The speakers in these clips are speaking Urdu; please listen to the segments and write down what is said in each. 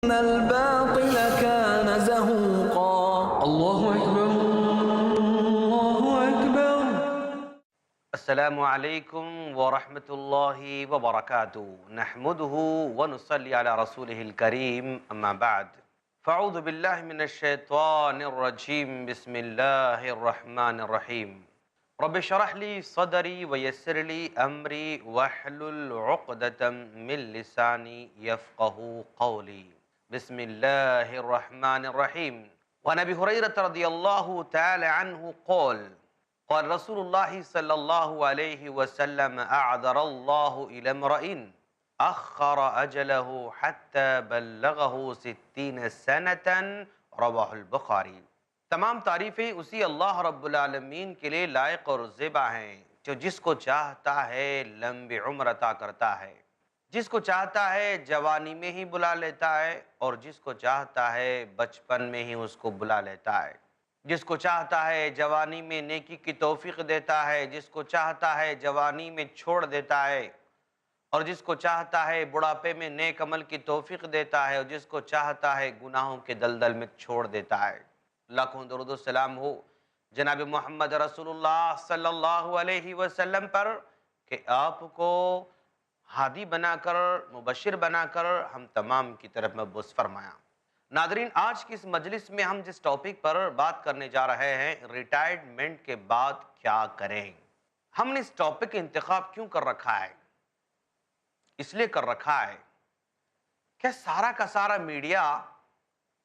إن الباطل كان زهوقا الله أكبر الله أكبر السلام عليكم ورحمة الله وبركاته نحمده ونصلي على رسوله الكريم أما بعد فأعوذ بالله من الشيطان الرجيم بسم الله الرحمن الرحيم رب اشرح لي صدري ويسر لي أمري واحلل عقدة من لساني يفقه قولي بسم الله الرحمن الرحيم وعن أبي هريرة رضي الله تعالى عنه قال رسول الله صلى الله عليه وسلم أعذر الله إلى امرئ أخر أجله حتى بلغه 60 سنة رواه البخاری۔ تمام تعریفیں اسی اللہ رب العالمین کے لیے لائق اور زیبا ہیں جو جس کو چاہتا ہے لمبی عمر عطا کرتا ہے، جس کو چاہتا ہے جوانی میں ہی بلا لیتا ہے اور جس کو چاہتا ہے بچپن میں ہی اس کو بلا لیتا ہے، جس کو چاہتا ہے جوانی میں نیکی کی توفیق دیتا ہے، جس کو چاہتا ہے جوانی میں چھوڑ دیتا ہے، اور جس کو چاہتا ہے بڑھاپے میں نیک عمل کی توفیق دیتا ہے، اور جس کو چاہتا ہے گناہوں کے دلدل میں چھوڑ دیتا ہے۔ لاکھوں درود و سلام ہو جناب محمد رسول اللہ صلی اللہ علیہ وسلم پر کہ آپ کو ہادی بنا کر، مبشر بنا کر ہم تمام کی طرف مبعوث فرمایا۔ ناظرین، آج کی اس مجلس میں ہم جس ٹاپک پر بات کرنے جا رہے ہیں، ریٹائرمنٹ کے بعد کیا کریں۔ ہم نے اس ٹاپک کا انتخاب کیوں کر رکھا ہے؟ اس لیے کر رکھا ہے کہ سارا کا سارا میڈیا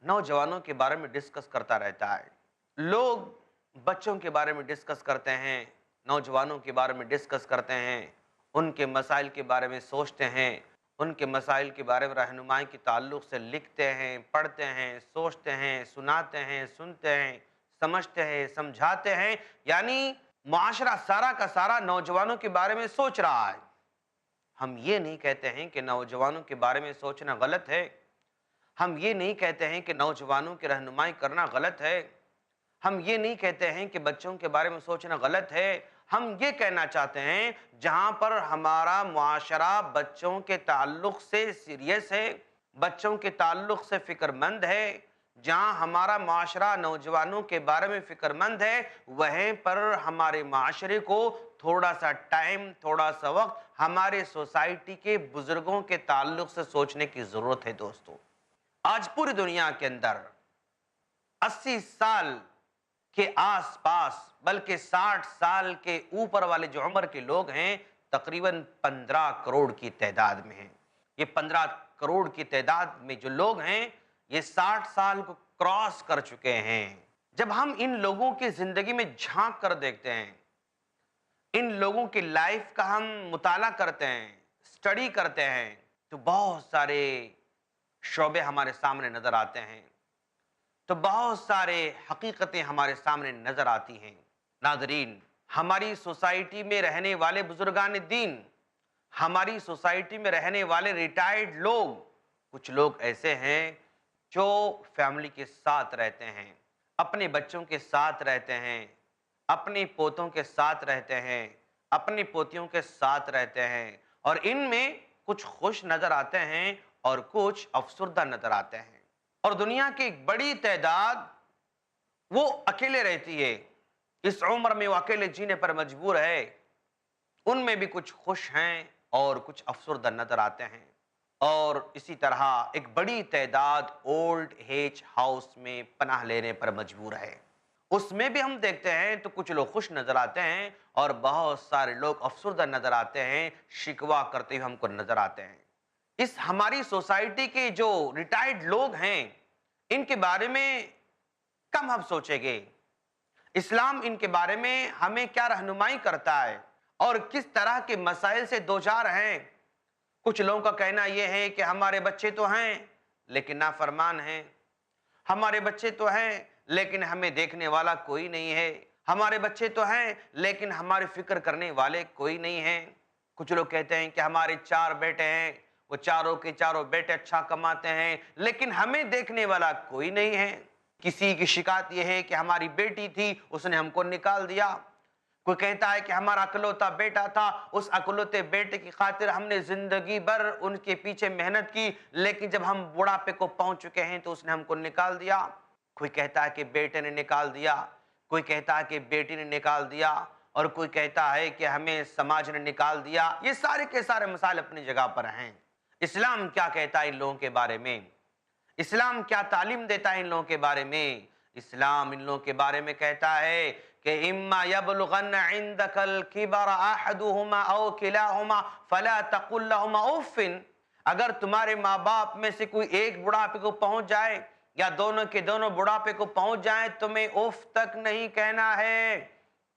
نوجوانوں کے بارے میں ڈسکس کرتا رہتا ہے۔ لوگ بچوں کے بارے میں ڈسکس کرتے ہیں، نوجوانوں کے بارے میں ڈسکس کرتے ہیں، ان کے مسائل کے بارے میں سوچتے ہیں، ان کے مسائل کے بارے میں رہنمائی کے تعلق سے لکھتے ہیں، پڑھتے ہیں، سوچتے ہیں، سناتے ہیں، سنتے ہیں، سمجھتے ہیں، سمجھاتے ہیں، یعنی معاشرہ سارا کا سارا نوجوانوں کے بارے میں سوچ رہا ہے۔ ہم یہ نہیں کہتے ہیں کہ نوجوانوں کے بارے میں سوچنا غلط ہے، ہم یہ نہیں کہتے ہیں کہ نوجوانوں کی رہنمائی کرنا غلط ہے، ہم یہ نہیں کہتے ہیں کہ بچوں کے بارے میں سوچنا غلط ہے، ہم یہ کہنا چاہتے ہیں جہاں پر ہمارا معاشرہ بچوں کے تعلق سے سیریس ہے، بچوں کے تعلق سے فکر مند ہے، جہاں ہمارا معاشرہ نوجوانوں کے بارے میں فکر مند ہے، وہیں پر ہمارے معاشرے کو تھوڑا سا ٹائم، تھوڑا سا وقت ہمارے سوسائٹی کے بزرگوں کے تعلق سے سوچنے کی ضرورت ہے۔ دوستو، آج پوری دنیا کے اندر 80 سال کے آس پاس بلکہ 60 سال کے اوپر والے جو عمر کے لوگ ہیں تقریباً 15 کروڑ کی تعداد میں ہیں۔ یہ 15 کروڑ کی تعداد میں جو لوگ ہیں یہ 60 سال کو کراس کر چکے ہیں۔ جب ہم ان لوگوں کی زندگی میں جھانک کر دیکھتے ہیں، ان لوگوں کی لائف کا ہم مطالعہ کرتے ہیں، سٹڈی کرتے ہیں، تو بہت سارے شعبے ہمارے سامنے نظر آتے ہیں، تو بہت سارے حقیقتیں ہمارے سامنے نظر آتی ہیں۔ ناظرین، ہماری سوسائٹی میں رہنے والے بزرگان دین، ہماری سوسائٹی میں رہنے والے ریٹائرڈ لوگ، کچھ لوگ ایسے ہیں جو فیملی کے ساتھ رہتے ہیں، اپنے بچوں کے ساتھ رہتے ہیں، اپنے پوتوں کے ساتھ رہتے ہیں، اپنی پوتیوں کے ساتھ رہتے ہیں، اور ان میں کچھ خوش نظر آتے ہیں اور کچھ افسردہ نظر آتے ہیں، اور دنیا کی ایک بڑی تعداد وہ اکیلے رہتی ہے، اس عمر میں وہ اکیلے جینے پر مجبور ہے۔ ان میں بھی کچھ خوش ہیں اور کچھ افسردہ نظر آتے ہیں، اور اسی طرح ایک بڑی تعداد اولڈ ایج ہاؤس میں پناہ لینے پر مجبور ہے۔ اس میں بھی ہم دیکھتے ہیں تو کچھ لوگ خوش نظر آتے ہیں اور بہت سارے لوگ افسردہ نظر آتے ہیں، شکوہ کرتے ہوئے ہم کو نظر آتے ہیں۔ اس ہماری سوسائٹی کے جو ریٹائرڈ لوگ ہیں ان کے بارے میں کم ہم سوچیں گے۔ اسلام ان کے بارے میں ہمیں کیا رہنمائی کرتا ہے اور کس طرح کے مسائل سے دوچار ہیں۔ کچھ لوگوں کا کہنا یہ ہے کہ ہمارے بچے تو ہیں لیکن نافرمان ہیں، ہمارے بچے تو ہیں لیکن ہمیں دیکھنے والا کوئی نہیں ہے، ہمارے بچے تو ہیں لیکن ہماری فکر کرنے والے کوئی نہیں ہیں۔ کچھ لوگ کہتے ہیں کہ ہمارے 4 بیٹے ہیں، وہ چاروں کے چاروں بیٹے اچھا کماتے ہیں لیکن ہمیں دیکھنے والا کوئی نہیں ہے۔ کسی کی شکایت یہ ہے کہ ہماری بیٹی تھی، اس نے ہم کو نکال دیا۔ کوئی کہتا ہے کہ ہمارا اکلوتا بیٹا تھا، اس اکلوتے بیٹے کی خاطر ہم نے زندگی بھر ان کے پیچھے محنت کی، لیکن جب ہم بڑھاپے کو پہنچ چکے ہیں تو اس نے ہم کو نکال دیا۔ کوئی کہتا ہے کہ بیٹے نے نکال دیا، کوئی کہتا ہے کہ بیٹی نے نکال دیا، اور کوئی کہتا ہے کہ ہمیں سماج نے نکال دیا۔ یہ سارے کے سارے مسائل اپنی جگہ پر ہیں۔ اسلام کیا کہتا ہے ان لوگوں کے بارے میں؟ اسلام کیا تعلیم دیتا ہے ان لوگوں کے بارے میں؟ اسلام ان لوگوں کے بارے میں کہتا ہے کہ اما یبلغن عندک الکبر احدہما او کلاہما فلا تقل لہما اف، اگر تمہارے ماں باپ میں سے کوئی ایک بڑھاپے کو پہنچ جائے یا دونوں کے دونوں بڑھاپے کو پہنچ جائیں، تمہیں اف تک نہیں کہنا ہے۔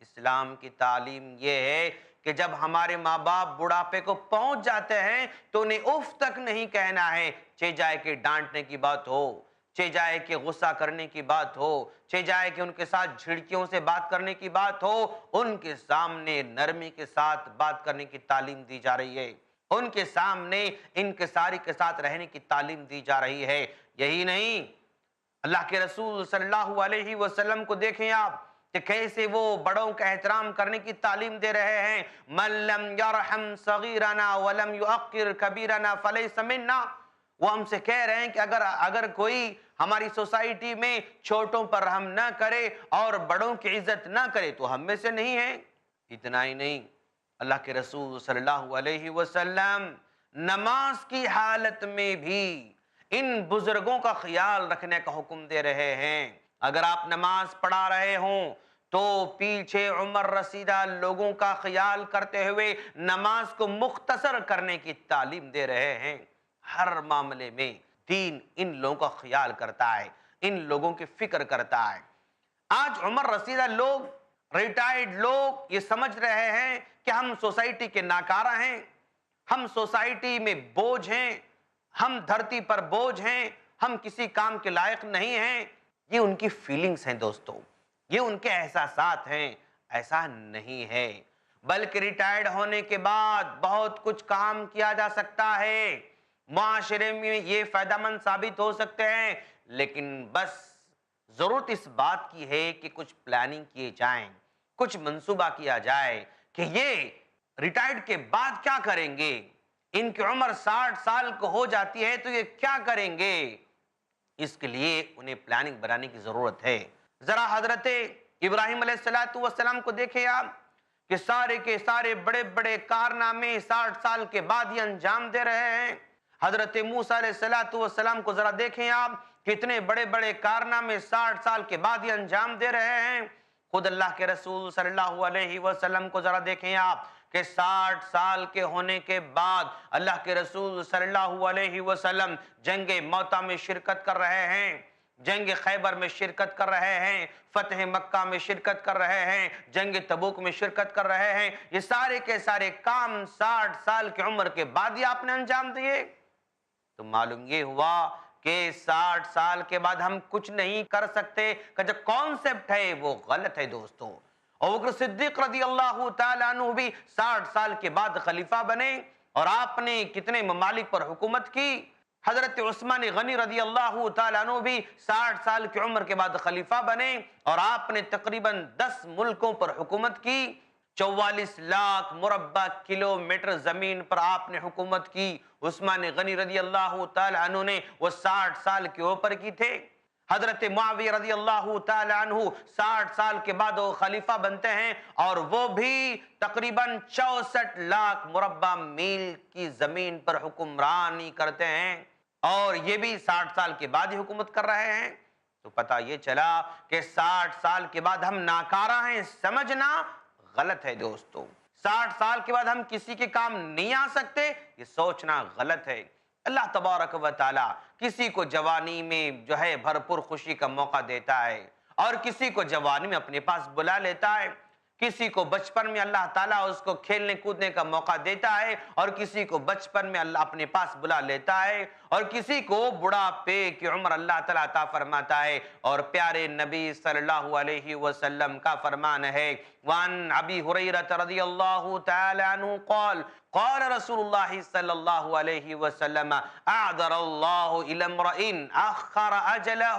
اسلام کی تعلیم یہ ہے کہ جب ہمارے ماں باپ بڑھاپے کو پہنچ جاتے ہیں تو انہیں اف تک نہیں کہنا ہے، چاہے جائے کہ ڈانٹنے کی بات ہو، چاہے جائے کہ غصہ کرنے کی بات ہو، چاہے جائے کہ ان کے ساتھ جھڑکیوں سے بات کرنے کی بات ہو، ان کے سامنے نرمی کے ساتھ بات کرنے کی تعلیم دی جا رہی ہے، ان کے سامنے انکساری کے ساتھ رہنے کی تعلیم دی جا رہی ہے۔ یہی نہیں، اللہ کے رسول صلی اللہ علیہ وسلم کو دیکھیں آپ کہ کیسے وہ بڑوں کا احترام کرنے کی تعلیم دے رہے ہیں۔ من لم یرحم صغیرنا ولم یعقر کبیرنا فلیس منا، وہ ہم سے کہہ رہے ہیں کہ اگر کوئی ہماری سوسائٹی میں چھوٹوں پر رحم نہ کرے اور بڑوں کی عزت نہ کرے تو ہم میں سے نہیں ہے۔ اتنا ہی نہیں، اللہ کے رسول صلی اللہ علیہ وسلم نماز کی حالت میں بھی ان بزرگوں کا خیال رکھنے کا حکم دے رہے ہیں۔ اگر آپ نماز پڑھا رہے ہوں تو پیچھے عمر رسیدہ لوگوں کا خیال کرتے ہوئے نماز کو مختصر کرنے کی تعلیم دے رہے ہیں۔ ہر معاملے میں دین ان لوگوں کا خیال کرتا ہے، ان لوگوں کی فکر کرتا ہے۔ آج عمر رسیدہ لوگ، ریٹائرڈ لوگ یہ سمجھ رہے ہیں کہ ہم سوسائٹی کے ناکارہ ہیں، ہم سوسائٹی میں بوجھ ہیں، ہم دھرتی پر بوجھ ہیں، ہم کسی کام کے لائق نہیں ہیں۔ یہ ان کی فیلنگز ہیں دوستو، یہ ان کے احساسات ہیں۔ ایسا نہیں ہے، بلکہ ریٹائرڈ ہونے کے بعد بہت کچھ کام کیا جا سکتا ہے، معاشرے میں یہ فائدہ مند ثابت ہو سکتے ہیں، لیکن بس ضرورت اس بات کی ہے کہ کچھ پلاننگ کیے جائیں، کچھ منصوبہ کیا جائے کہ یہ ریٹائرڈ کے بعد کیا کریں گے۔ ان کی عمر 60 سال کو ہو جاتی ہے تو یہ کیا کریں گے؟ اس کے لیے انہیں پلاننگ بنانے کی ضرورت ہے۔ ذرا حضرت ابراہیم علیہ السلام کو دیکھیں آپ کہ سارے کے سارے بڑے بڑے کارنامے 60 سال کے بعد ہی انجام دے رہے ہیں۔ حضرت موسیٰ علیہ السلام کو ذرا دیکھیں آپ، کتنے بڑے بڑے کارنامے 60 سال کے بعد ہی انجام دے رہے ہیں۔ خود اللہ کے رسول صلی اللہ علیہ وسلم کو ذرا دیکھیں آپ کہ 60 سال کے ہونے کے بعد اللہ کے رسول صلی اللہ علیہ وسلم جنگ موطا میں شرکت کر رہے ہیں، جنگ خیبر میں شرکت کر رہے ہیں، فتح مکہ میں شرکت کر رہے ہیں، جنگ تبوک میں شرکت کر رہے ہیں۔ یہ سارے کے سارے کام 60 سال کی عمر کے بعد ہی آپ نے انجام دیے۔ تو معلوم یہ ہوا کہ 60 سال کے بعد ہم کچھ نہیں کر سکتے کہ جو کانسیپٹ ہے وہ غلط ہے دوستو۔ ابوبکر صدیق رضی اللہ تعالیٰ عنہ بھی 60 سال کے بعد خلیفہ بنے، اور آپ نے کتنے ممالک پر حکومت کی۔ حضرت عثمان غنی رضی اللہ تعالیٰ عنہ بھی 60 سال کی عمر کے بعد خلیفہ بنے، اور آپ نے تقریباً 10 ملکوں پر حکومت کی۔ 44 لاکھ مربع کلومیٹر زمین پر آپ نے حکومت کی۔ عثمان غنی رضی اللہ تعالیٰ عنہ نے وہ 60 سال کے اوپر کی تھے۔ حضرت معاویہ رضی اللہ تعالیٰ عنہ 60 سال کے بعد وہ خلیفہ بنتے ہیں، اور وہ بھی تقریباً 64 لاکھ مربع میل کی زمین پر حکمرانی کرتے ہیں، اور یہ بھی 60 سال کے بعد ہی حکومت کر رہے ہیں۔ تو پتہ یہ چلا کہ 60 سال کے بعد ہم ناکارہ ہیں، سمجھنا غلط ہے دوستو۔ 60 سال کے بعد ہم کسی کے کام نہیں آ سکتے، یہ سوچنا غلط ہے۔ اللہ تبارک و تعالی کسی کو جوانی میں جو ہے بھرپور خوشی کا موقع دیتا ہے، اور کسی کو جوانی میں اپنے پاس بلا لیتا ہے۔ کسی کو بچپن میں اللہ تعالیٰ اس کو کھیلنے کودنے کا موقع دیتا ہے، اور کسی کو بچپن میں اللہ اپنے پاس بلا لیتا ہے، اور کسی کو بڑھاپے کی عمر اللہ تعالیٰ عطا فرماتا ہے۔ اور پیارے نبی صلی اللہ علیہ وسلم کا فرمان ہے، وَعَنْ أَبِي هُرَيْرَةَ رَضِيَ اللَّهُ تَعَالَى عَنْهُ قَالَ قال رسول اللہ صلی اللہ علیہ وسلم اعذر اللہ الى امرئ اخر اجلہ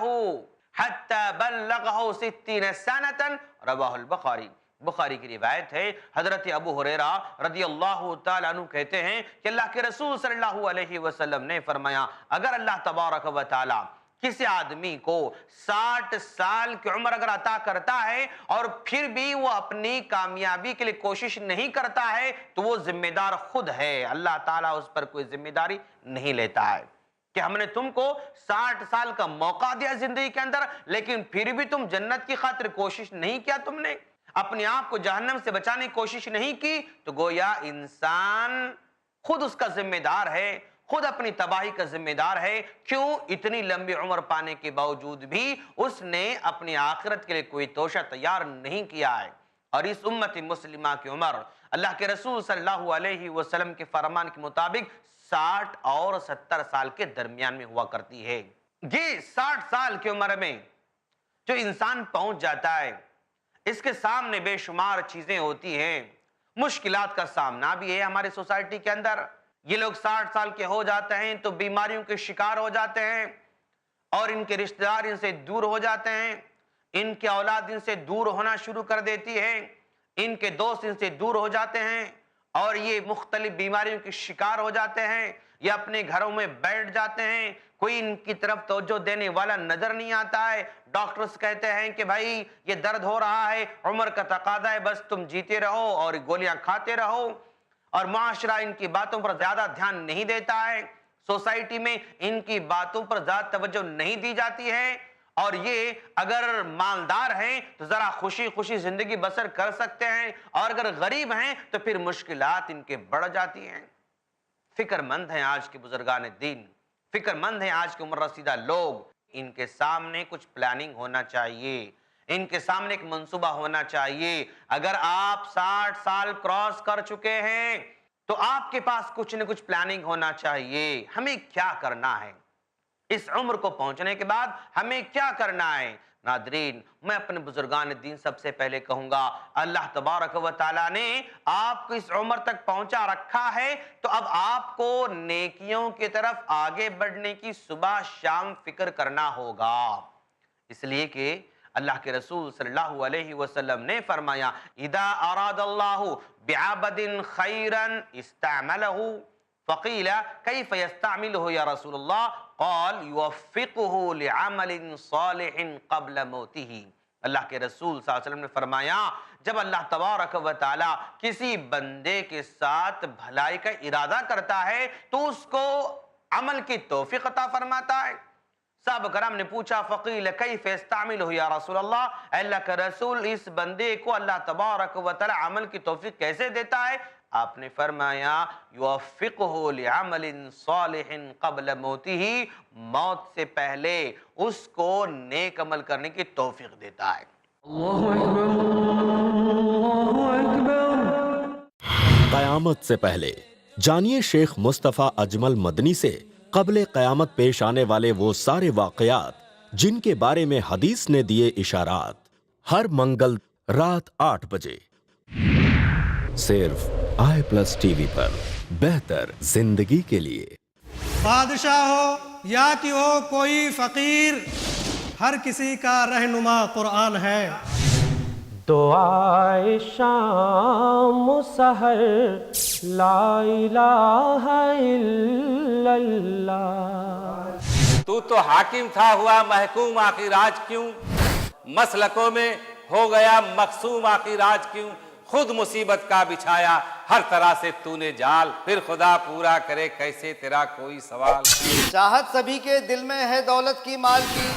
حتی بلغہ 60 سنة، رواہ البخاری۔ بخاری کی روایت ہے، حضرت ابو ہریرہ رضی اللہ تعالیٰ عنہ کہتے ہیں کہ اللہ کے رسول صلی اللہ علیہ وسلم نے فرمایا، اگر اللہ تبارک و تعالیٰ کسی آدمی کو 60 سال کی عمر اگر عطا کرتا ہے اور پھر بھی وہ اپنی کامیابی کے لیے کوشش نہیں کرتا ہے تو وہ ذمہ دار خود ہے، اللہ تعالیٰ اس پر کوئی ذمہ داری نہیں لیتا ہے کہ ہم نے تم کو 60 سال کا موقع دیا زندگی کے اندر، لیکن پھر بھی تم جنت کی خاطر کوشش نہیں کیا، تم نے اپنے آپ کو جہنم سے بچانے کی کوشش نہیں کی، تو گویا انسان خود اس کا ذمہ دار ہے، خود اپنی تباہی کا ذمہ دار ہے۔ کیوں؟ اتنی لمبی عمر پانے کے باوجود بھی اس نے اپنی آخرت کے لیے کوئی توشہ تیار نہیں کیا ہے۔ اور اس امت مسلمہ کی عمر اللہ کے رسول صلی اللہ علیہ وسلم کے فرمان کے مطابق 60 اور 70 سال کے درمیان میں ہوا کرتی ہے۔ یہ 60 سال کی عمر میں جو انسان پہنچ جاتا ہے، اس کے سامنے بے شمار چیزیں ہوتی ہیں، مشکلات کا سامنا بھی ہے ہمارے سوسائٹی کے اندر۔ یہ لوگ 60 سال کے ہو جاتے ہیں تو بیماریوں کے شکار ہو جاتے ہیں، اور ان کے رشتہ دار ان سے دور ہو جاتے ہیں، ان کے اولاد ان سے دور ہونا شروع کر دیتی ہے، ان کے دوست ان سے دور ہو جاتے ہیں، اور یہ مختلف بیماریوں کے شکار ہو جاتے ہیں، یا اپنے گھروں میں بیٹھ جاتے ہیں، کوئی ان کی طرف توجہ دینے والا نظر نہیں آتا ہے۔ ڈاکٹرز کہتے ہیں کہ بھائی یہ درد ہو رہا ہے، عمر کا تقاضا ہے، بس تم جیتے رہو اور گولیاں کھاتے رہو، اور معاشرہ ان کی باتوں پر زیادہ دھیان نہیں دیتا ہے، سوسائٹی میں ان کی باتوں پر زیادہ توجہ نہیں دی جاتی ہے، اور یہ اگر مالدار ہیں تو ذرا خوشی خوشی زندگی بسر کر سکتے ہیں، اور اگر غریب ہیں تو پھر مشکلات ان کے بڑھ جاتی ہیں۔ فکر مند ہیں آج کے بزرگان دین، فکر مند ہیں آج کے عمر رسیدہ لوگ، ان کے سامنے کچھ پلاننگ ہونا چاہیے، ان کے سامنے ایک منصوبہ ہونا چاہیے۔ اگر آپ 60 سال کراس کر چکے ہیں تو آپ کے پاس کچھ نہ کچھ پلاننگ ہونا چاہیے، ہمیں کیا کرنا ہے، اس عمر کو پہنچنے کے بعد ہمیں کیا کرنا ہے۔ ناظرین، میں اپنے بزرگان دین سب سے پہلے کہوں گا، اللہ تبارک و تعالیٰ نے آپ کو اس عمر تک پہنچا رکھا ہے تو اب آپ کو نیکیوں کی طرف آگے بڑھنے کی صبح شام فکر کرنا ہوگا، اس لیے کہ اللہ کے رسول صلی اللہ علیہ وسلم نے فرمایا، اذا اراد اللہ بعبد خیرا استعملہ، فقیل کیف یستعملہ یا رسول اللہ، قال یوفقہ لعمل صالح قبل موتہ۔ اللہ کے رسول صلی اللہ علیہ وسلم نے فرمایا، جب اللہ تبارک و تعالی کسی بندے کے ساتھ بھلائی کا ارادہ کرتا ہے تو اس کو عمل کی توفیق عطا فرماتا ہے۔ صحابہ کرام نے پوچھا، فقیل کیف یستعملہ یا رسول اللہ، اے اللہ کا رسول اس بندے کو اللہ تبارک و تعالی عمل کی توفیق کیسے دیتا ہے؟ آپ نے فرمایا، یوفقہ لعمل صالح قبل موتہ، موت سے پہلے اس کو نیک عمل کرنے کی توفیق دیتا ہے۔ اللہ اکبر۔ قیامت سے پہلے جانیے شیخ مصطفیٰ اجمل مدنی سے قبل قیامت پیش آنے والے وہ سارے واقعات جن کے بارے میں حدیث نے دیے اشارات، ہر منگل رات 8 بجے صرف i+TV پر، بہتر زندگی کے لیے۔ بادشاہ ہو یا کہ ہو کوئی فقیر، ہر کسی کا رہنما قرآن ہے۔ دعائے شام و سحر لا الہ الا اللہ۔ تو حاکم تھا ہوا محکوم، آخر آج کیوں مسلکوں میں ہو گیا مقسوم، آخر آج کیوں خود مصیبت کا بچھایا، ہر طرح سے تو نے جال، پھر خدا پورا کرے کیسے تیرا کوئی سوال۔ چاہت سبھی کے دل میں ہے دولت کی مال کی،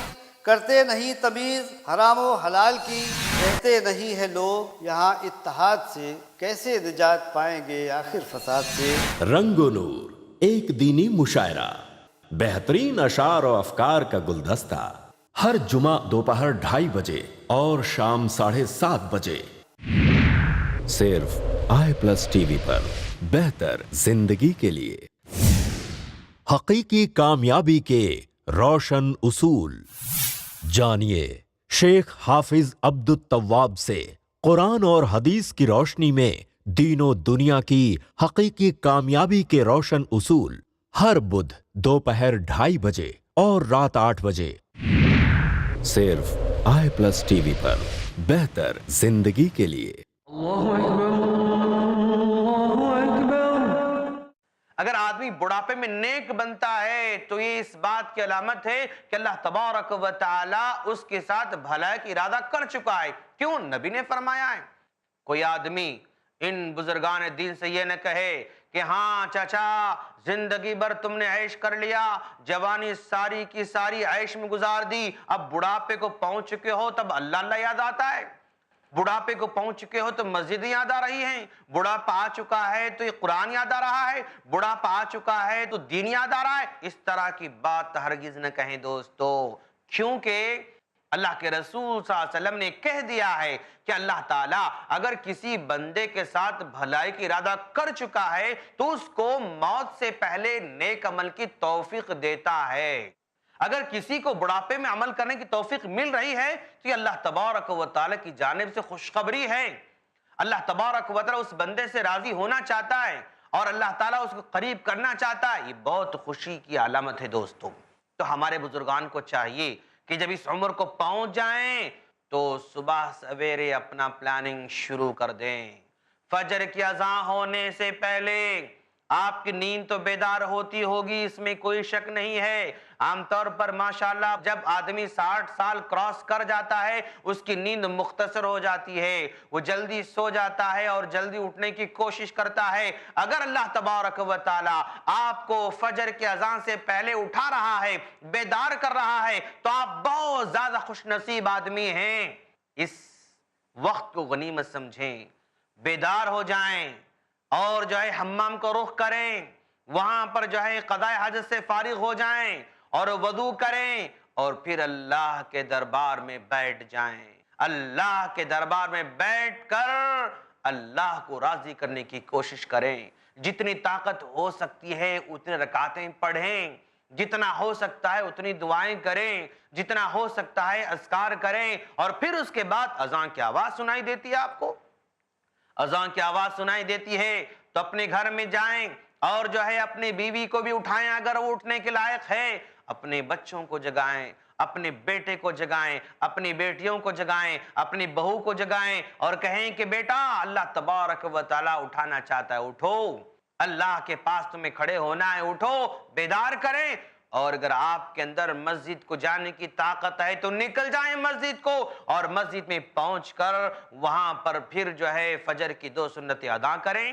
کرتے نہیں تمیز حرام و حلال کی، کہتے نہیں ہے لوگ یہاں اتحاد سے، کیسے نجات پائیں گے آخر فساد سے۔ رنگ و نور ایک دینی مشاعرہ، بہترین اشعار و افکار کا گلدستہ، ہر جمعہ دوپہر 2:30 بجے اور شام 7:30 بجے صرف i+TV پر، بہتر زندگی کے لیے۔ حقیقی کامیابی کے روشن اصول جانیے شیخ حافظ عبد التواب سے قرآن اور حدیث کی روشنی میں دین و دنیا کی حقیقی کامیابی کے روشن اصول، ہر بدھ دوپہر 2:30 بجے اور رات 8 بجے صرف i+TV پر، بہتر زندگی کے لیے۔ اللہ اکبر اللہ اکبر۔ اگر آدمی بڑھاپے میں نیک بنتا ہے تو یہ اس بات کی علامت ہے کہ اللہ تبارک و تعالی اس کے ساتھ بھلائی کا ارادہ کر چکا ہے۔ کیوں؟ نبی نے فرمایا ہے۔ کوئی آدمی ان بزرگان دین سے یہ نہ کہے کہ ہاں چچا زندگی بھر تم نے عیش کر لیا، جوانی ساری کی ساری عیش میں گزار دی، اب بڑھاپے کو پہنچ چکے ہو تب اللہ اللہ یاد آتا ہے، بڑھاپے کو پہنچ چکے ہو تو مسجدیں یاد آ رہی ہیں، بڑھاپا آ چکا ہے تو یہ قرآن یاد آ رہا ہے، بڑھاپا آ چکا ہے تو دین یاد آ رہا ہے۔ اس طرح کی بات ہرگز نہ کہیں دوستو، کیونکہ اللہ کے رسول صلی اللہ علیہ وسلم نے کہہ دیا ہے کہ اللہ تعالیٰ اگر کسی بندے کے ساتھ بھلائی کی ارادہ کر چکا ہے تو اس کو موت سے پہلے نیک عمل کی توفیق دیتا ہے۔ اگر کسی کو بڑھاپے میں عمل کرنے کی توفیق مل رہی ہے تو یہ اللہ تبارک و تعالیٰ کی جانب سے خوشخبری ہے۔ اللہ تبارک و تعالیٰ اس بندے سے راضی ہونا چاہتا ہے اور اللہ تعالیٰ اس کو قریب کرنا چاہتا ہے، یہ بہت خوشی کی علامت ہے دوستو۔ تو ہمارے بزرگان کو چاہیے کہ جب اس عمر کو پہنچ جائیں تو صبح سویرے اپنا پلاننگ شروع کر دیں۔ فجر کی اذان ہونے سے پہلے آپ کی نیند تو بیدار ہوتی ہوگی، اس میں کوئی شک نہیں ہے۔ عام طور پر ماشاءاللہ جب آدمی 60 سال کراس کر جاتا ہے اس کی نیند مختصر ہو جاتی ہے، وہ جلدی سو جاتا ہے اور جلدی اٹھنے کی کوشش کرتا ہے۔ اگر اللہ تبارک و تعالی آپ کو فجر کی اذان سے پہلے اٹھا رہا ہے، بیدار کر رہا ہے، تو آپ بہت زیادہ خوش نصیب آدمی ہیں۔ اس وقت کو غنیمت سمجھیں، بیدار ہو جائیں اور جو ہے حمام کو رخ کریں، وہاں پر جو ہے قضاء حاجت سے فارغ ہو جائیں اور وضو کریں اور پھر اللہ کے دربار میں بیٹھ جائیں۔ اللہ کے دربار میں بیٹھ کر اللہ کو راضی کرنے کی کوشش کریں۔ جتنی طاقت ہو سکتی ہے اتنی رکعتیں پڑھیں، جتنا ہو سکتا ہے اتنی دعائیں کریں، جتنا ہو سکتا ہے اذکار کریں، اور پھر اس کے بعد اذان کی آواز سنائی دیتی ہے آپ کو، اذان کی آواز سنائی دیتی ہے تو اپنے گھر میں جائیں اور جو ہے اپنی بیوی کو بھی اٹھائیں اگر وہ اٹھنے کے لائق ہے، اپنے بچوں کو جگائیں، اپنے بیٹے کو جگائیں، اپنی بیٹیوں کو جگائیں، اپنی بہو کو جگائیں اور کہیں کہ بیٹا اللہ تبارک و تعالیٰ اٹھانا چاہتا ہے، اٹھو، اللہ کے پاس تمہیں کھڑے ہونا ہے، اٹھو، بیدار کریں۔ اور اگر آپ کے اندر مسجد کو جانے کی طاقت ہے تو نکل جائیں مسجد کو، اور مسجد میں پہنچ کر وہاں پر پھر جو ہے فجر کی 2 سنتیں ادا کریں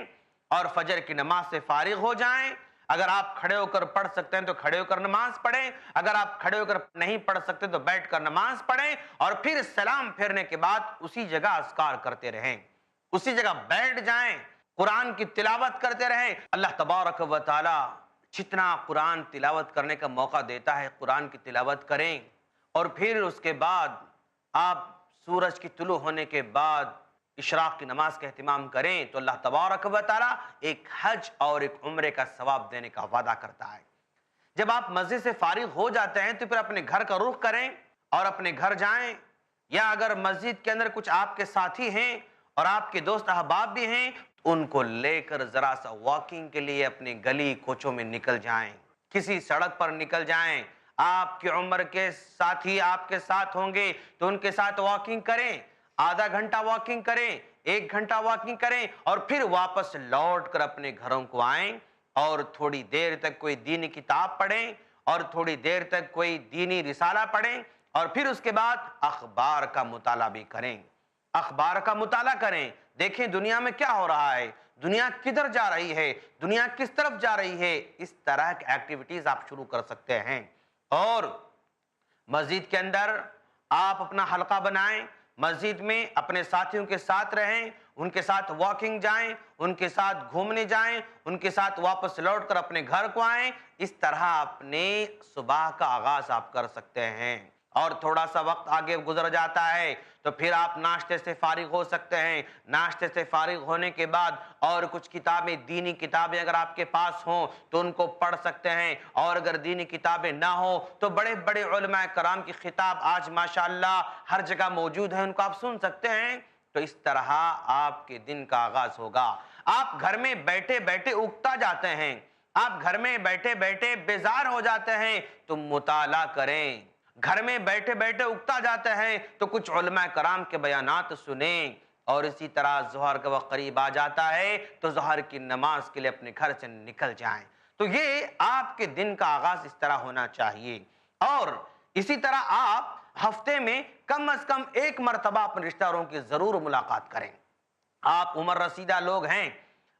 اور فجر کی نماز سے فارغ ہو جائیں۔ اگر آپ کھڑے ہو کر پڑھ سکتے ہیں تو کھڑے ہو کر نماز پڑھیں، اگر آپ کھڑے ہو کر نہیں پڑھ سکتے تو بیٹھ کر نماز پڑھیں، اور پھر سلام پھیرنے کے بعد اسی جگہ اذکار کرتے رہیں، اسی جگہ بیٹھ جائیں، قرآن کی تلاوت کرتے رہیں۔ اللہ تبارک و تعالی جتنا قرآن تلاوت کرنے کا موقع دیتا ہے قرآن کی تلاوت کریں، اور پھر اس کے بعد آپ سورج کی طلوع ہونے کے بعد اشراق کی نماز کا اہتمام کریں تو اللہ تبارک و تعالی ایک حج اور ایک عمرے کا ثواب دینے کا وعدہ کرتا ہے۔ جب آپ مسجد سے فارغ ہو جاتے ہیں تو پھر اپنے گھر کا رخ کریں اور اپنے گھر جائیں، یا اگر مسجد کے اندر کچھ آپ کے ساتھی ہیں اور آپ کے دوست احباب بھی ہیں ان کو لے کر ذرا سا واکنگ کے لیے اپنی گلی کوچوں میں نکل جائیں، کسی سڑک پر نکل جائیں۔ آپ کی عمر کے ساتھی آپ کے ساتھ ہوں گے تو ان کے ساتھ واکنگ کریں، آدھا گھنٹہ واکنگ کریں، 1 گھنٹہ واکنگ کریں، اور پھر واپس لوٹ کر اپنے گھروں کو آئیں اور تھوڑی دیر تک کوئی دینی کتاب پڑھیں اور تھوڑی دیر تک کوئی دینی رسالہ پڑھیں، اور پھر اس کے بعد اخبار کا مطالعہ بھی کریں، اخبار کا مطالعہ کریں، دیکھیں دنیا میں کیا ہو رہا ہے، دنیا کدھر جا رہی ہے، دنیا کس طرف جا رہی ہے۔ اس طرح کی ایکٹیویٹیز آپ شروع کر سکتے ہیں، اور مسجد کے اندر آپ اپنا حلقہ بنائیں، مسجد میں اپنے ساتھیوں کے ساتھ رہیں، ان کے ساتھ واکنگ جائیں، ان کے ساتھ گھومنے جائیں، ان کے ساتھ واپس لوٹ کر اپنے گھر کو آئیں۔ اس طرح اپنے صبح کا آغاز آپ کر سکتے ہیں، اور تھوڑا سا وقت آگے گزر جاتا ہے تو پھر آپ ناشتے سے فارغ ہو سکتے ہیں، ناشتے سے فارغ ہونے کے بعد اور کچھ کتابیں، دینی کتابیں اگر آپ کے پاس ہوں تو ان کو پڑھ سکتے ہیں، اور اگر دینی کتابیں نہ ہوں تو بڑے بڑے علماء کرام کی خطاب آج ماشاءاللہ ہر جگہ موجود ہیں، ان کو آپ سن سکتے ہیں۔ تو اس طرح آپ کے دن کا آغاز ہوگا۔ آپ گھر میں بیٹھے بیٹھے اگتا جاتے ہیں، آپ گھر میں بیٹھے بیٹھے بیزار ہو جاتے ہیں تو مطالعہ کریں، گھر میں بیٹھے بیٹھے اگتا جاتے ہیں تو کچھ علماء کرام کے بیانات سنیں، اور اسی طرح ظہر کا وقت قریب آ جاتا ہے تو ظہر کی نماز کے لیے اپنے گھر سے نکل جائیں۔ تو یہ آپ کے دن کا آغاز اس طرح ہونا چاہیے۔ اور اسی طرح آپ ہفتے میں کم از کم ایک مرتبہ اپنے رشتہ داروں کی ضرور ملاقات کریں۔ آپ عمر رسیدہ لوگ ہیں،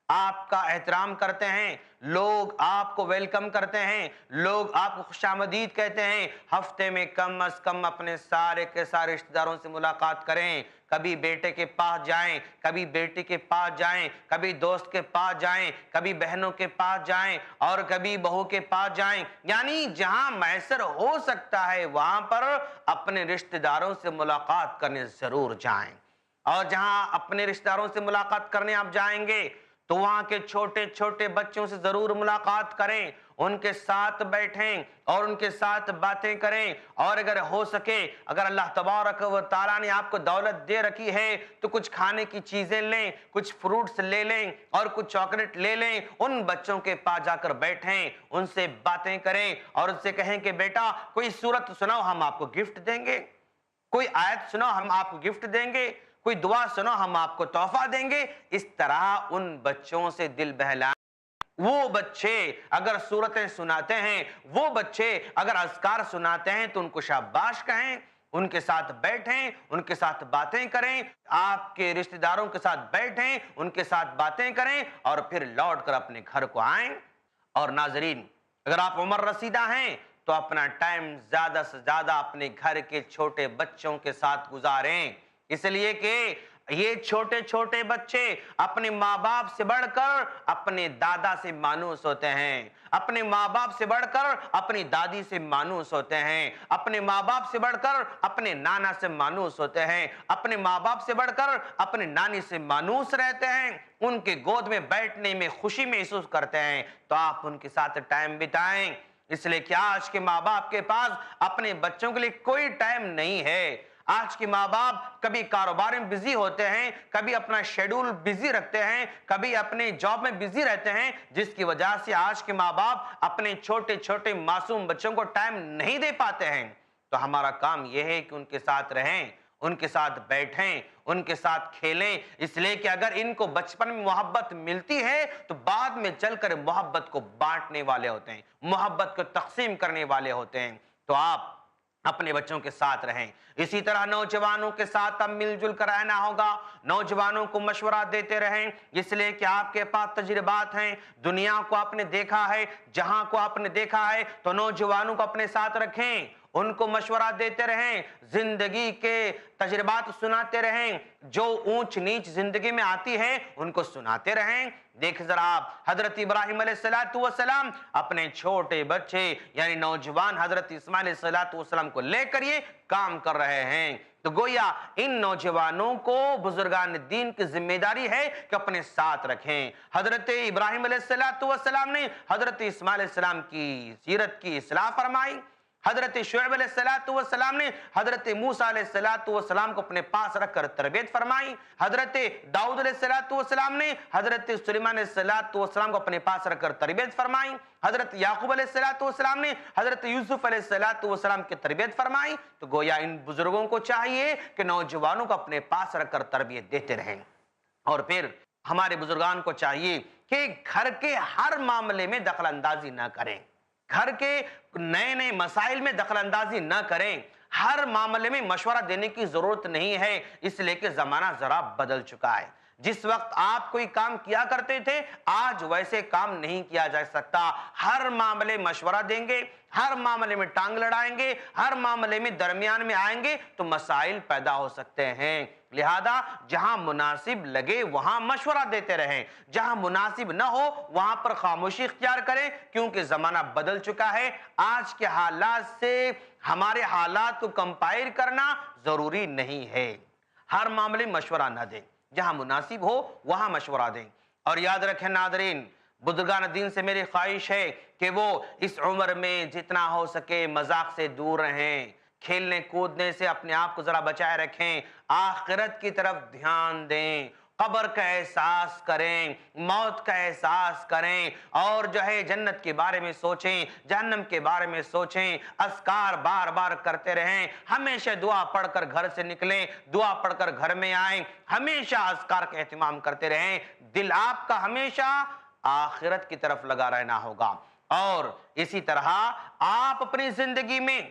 آپ کا احترام کرتے ہیں، لوگ آپ کو ویلکم کرتے ہیں، لوگ آپ کو خوش آمدید کہتے ہیں، ہفتے میں کم از کم اپنے سارے کے سارے رشتہ داروں سے ملاقات کریں۔ کبھی بیٹے کے پاس جائیں، کبھی بیٹی کے پاس جائیں، کبھی دوست کے پاس جائیں، کبھی بہنوں کے پاس جائیں اور کبھی بہو کے پاس جائیں، یعنی جہاں میسر ہو سکتا ہے وہاں پر اپنے رشتہ داروں سے ملاقات کرنے ضرور جائیں۔ اور جہاں اپنے رشتہ داروں سے ملاقات کرنے آپ جائیں گے تو وہاں کے چھوٹے چھوٹے بچوں سے ضرور ملاقات کریں، ان کے ساتھ بیٹھیں اور ان کے ساتھ باتیں کریں، اور اگر ہو سکے، اگر اللہ تبارک و تعالیٰ نے آپ کو دولت دے رکھی ہے تو کچھ کھانے کی چیزیں لیں، کچھ فروٹس لے لیں اور کچھ چاکلیٹ لے لیں، ان بچوں کے پاس جا کر بیٹھیں، ان سے باتیں کریں اور ان سے کہیں کہ بیٹا کوئی سورت سناؤ، ہم آپ کو گفٹ دیں گے، کوئی آیت سناؤ، ہم آپ کو گفٹ دیں گے، کوئی دعا سنو، ہم آپ کو تحفہ دیں گے۔ اس طرح ان بچوں سے دل بہلائیں۔ وہ بچے اگر سورتیں سناتے ہیں، وہ بچے اگر اذکار سناتے ہیں تو ان کو شاباش کہیں، ان کے ساتھ بیٹھیں، ان کے ساتھ باتیں کریں، آپ کے رشتہ داروں کے ساتھ بیٹھیں، ان کے ساتھ باتیں کریں اور پھر لوٹ کر اپنے گھر کو آئیں۔ اور ناظرین، اگر آپ عمر رسیدہ ہیں تو اپنا ٹائم زیادہ سے زیادہ اپنے گھر کے چھوٹے بچوں کے ساتھ گزاریں، اس لیے کہ یہ چھوٹے چھوٹے بچے اپنے ماں باپ سے بڑھ کر اپنے دادا سے مانوس ہوتے ہیں، اپنے ماں باپ سے بڑھ کر اپنی دادی سے مانوس ہوتے ہیں، اپنے ماں باپ سے بڑھ کر اپنے نانا سے مانوس ہوتے ہیں، اپنے ماں باپ سے بڑھ کر اپنے نانی سے مانوس رہتے ہیں، ان کے گود میں بیٹھنے میں خوشی محسوس کرتے ہیں۔ تو آپ ان کے ساتھ ٹائم بتائیں، اس لیے کہ آج کے ماں باپ کے پاس اپنے بچوں کے لیے کوئی ٹائم نہیں ہے۔ آج کے ماں باپ کبھی کاروبار میں بزی ہوتے ہیں، کبھی اپنا شیڈول بزی رکھتے ہیں، کبھی اپنے جاب میں بزی رہتے ہیں، جس کی وجہ سے آج کے ماں باپ اپنے چھوٹے چھوٹے معصوم بچوں کو ٹائم نہیں دے پاتے ہیں۔ تو ہمارا کام یہ ہے کہ ان کے ساتھ رہیں، ان کے ساتھ بیٹھیں، ان کے ساتھ کھیلیں، اس لیے کہ اگر ان کو بچپن میں محبت ملتی ہے تو بعد میں چل کر محبت کو بانٹنے والے ہوتے ہیں، محبت کو تقسیم کرنے والے ہوتے ہیں۔ تو آپ اپنے بچوں کے ساتھ رہیں۔ اسی طرح نوجوانوں کے ساتھ اب مل جل کر رہنا ہوگا، نوجوانوں کو مشورہ دیتے رہیں، اس لیے کہ آپ کے پاس تجربات ہیں، دنیا کو آپ نے دیکھا ہے، جہاں کو آپ نے دیکھا ہے، تو نوجوانوں کو اپنے ساتھ رکھیں، ان کو مشورہ دیتے رہیں، زندگی کے تجربات سناتے رہیں، جو اونچ نیچ زندگی میں آتی ہے ان کو سناتے رہیں۔ دیکھ ذرا آپ حضرت ابراہیم علیہ السلام اپنے چھوٹے بچے یعنی نوجوان حضرت اسماعیل علیہ السلام کو لے کر یہ کام کر رہے ہیں۔ تو گویا ان نوجوانوں کو بزرگان دین کی ذمہ داری ہے کہ اپنے ساتھ رکھیں۔ حضرت ابراہیم علیہ السلام نے حضرت اسماعیل علیہ السلام کی سیرت کی اصلاح فرمائی، حضرت شعیب علیہ السلام نے حضرت موسیٰ علیہ السلام کو اپنے پاس رکھ کر تربیت فرمائی، حضرت داؤد علیہ السلام نے حضرت سلیمان علیہ السلام کو اپنے پاس رکھ کر تربیت فرمائی، حضرت یعقوب علیہ السلام نے حضرت یوسف علیہ السلام کی تربیت فرمائی۔ تو گویا ان بزرگوں کو چاہیے کہ نوجوانوں کو اپنے پاس رکھ کر تربیت دیتے رہیں۔ اور پھر ہمارے بزرگان کو چاہیے کہ گھر کے ہر معاملے میں دخل اندازی نہ کریں، گھر کے نئے نئے مسائل میں دخل اندازی نہ کریں، ہر معاملے میں مشورہ دینے کی ضرورت نہیں ہے، اس لیے کہ زمانہ ذرا بدل چکا ہے۔ جس وقت آپ کوئی کام کیا کرتے تھے آج ویسے کام نہیں کیا جا سکتا۔ ہر معاملے مشورہ دیں گے، ہر معاملے میں ٹانگ لڑائیں گے، ہر معاملے میں درمیان میں آئیں گے تو مسائل پیدا ہو سکتے ہیں۔ لہذا جہاں مناسب لگے وہاں مشورہ دیتے رہیں، جہاں مناسب نہ ہو وہاں پر خاموشی اختیار کریں، کیونکہ زمانہ بدل چکا ہے۔ آج کے حالات سے ہمارے حالات کو کمپائر کرنا ضروری نہیں ہے۔ ہر معاملے میں مشورہ نہ دیں، جہاں مناسب ہو وہاں مشورہ دیں۔ اور یاد رکھیں ناظرین، بزرگان دین سے میری خواہش ہے کہ وہ اس عمر میں جتنا ہو سکے مذاق سے دور رہیں، کھیلنے کودنے سے اپنے آپ کو ذرا بچائے رکھیں، آخرت کی طرف دھیان دیں، قبر کا احساس کریں، موت کا احساس کریں، اور جو ہے جنت کے بارے میں سوچیں، جہنم کے بارے میں سوچیں، اذکار بار بار کرتے رہیں، ہمیشہ دعا پڑھ کر گھر سے نکلیں، دعا پڑھ کر گھر میں آئیں، ہمیشہ اذکار کا اہتمام کرتے رہیں۔ دل آپ کا ہمیشہ آخرت کی طرف لگا رہنا ہوگا۔ اور اسی طرح آپ اپنی زندگی میں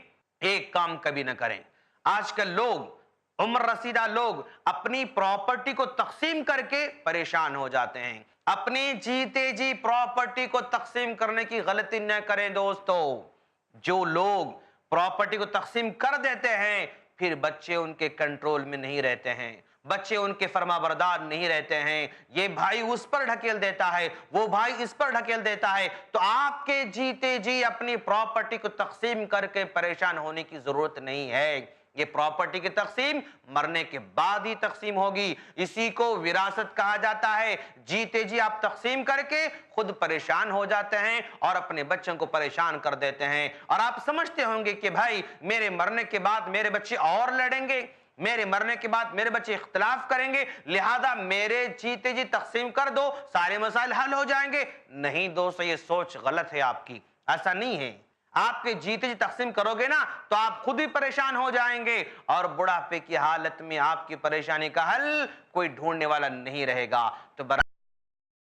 ایک کام کبھی نہ کریں۔ آج کل لوگ، عمر رسیدہ لوگ اپنی پراپرٹی کو تقسیم کر کے پریشان ہو جاتے ہیں۔ اپنی جیتے جی پراپرٹی کو تقسیم کرنے کی غلطی نہ کریں دوستو۔ جو لوگ پراپرٹی کو تقسیم کر دیتے ہیں، پھر بچے ان کے کنٹرول میں نہیں رہتے ہیں، بچے ان کے فرما بردار نہیں رہتے ہیں۔ یہ بھائی اس پر ڈھکیل دیتا ہے، وہ بھائی اس پر ڈھکیل دیتا ہے۔ تو آپ کے جیتے جی اپنی پراپرٹی کو تقسیم کر کے پریشان ہونے کی ضرورت نہیں ہے۔ یہ پراپرٹی کی تقسیم مرنے کے بعد ہی تقسیم ہوگی، اسی کو وراثت کہا جاتا ہے۔ جیتے جی آپ تقسیم کر کے خود پریشان ہو جاتے ہیں اور اپنے بچوں کو پریشان کر دیتے ہیں، اور آپ سمجھتے ہوں گے کہ بھائی میرے مرنے کے بعد میرے بچے اور لڑیں گے، میرے مرنے کے بعد میرے بچے اختلاف کریں گے، لہذا میرے جیتے جی تقسیم کر دو، سارے مسائل حل ہو جائیں گے۔ نہیں دوستو، یہ سوچ غلط ہے آپ کی، ایسا نہیں ہے۔ آپ کے جیتے جی تقسیم کرو گے نا تو آپ خود ہی پریشان ہو جائیں گے، اور بڑھاپے کی حالت میں آپ کی پریشانی کا حل کوئی ڈھونڈنے والا نہیں رہے گا۔ تو